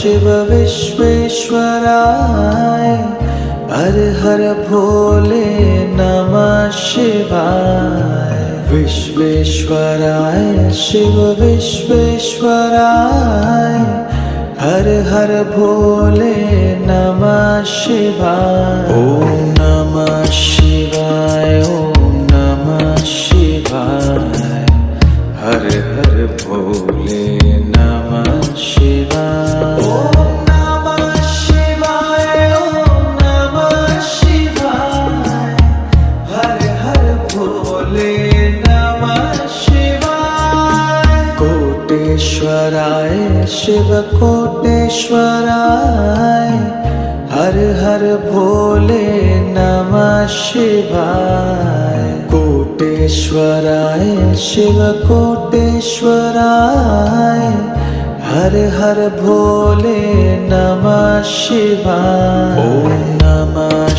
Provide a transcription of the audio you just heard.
शिव विश्वेश्वराय हर हर भोले नमः शिवाय। विश्वेश्वराय शिव विश्वेश्वराय हर हर भोले नमः शिवाय। ओम नमः शिवाय ओम नमः शिवाय हर हर भोले नमः शिवाय। ओम नमः शिवाय ओम नमः शिवाय हर हर भोले नमः शिवाय। कोटेश्वराय शिव कोटेश्वराय हर हर भोले नमः शिवाय। कोटेश्वराय शिव कोटेश्वराय हर हर भोले नमः शिवाय। ओम नमः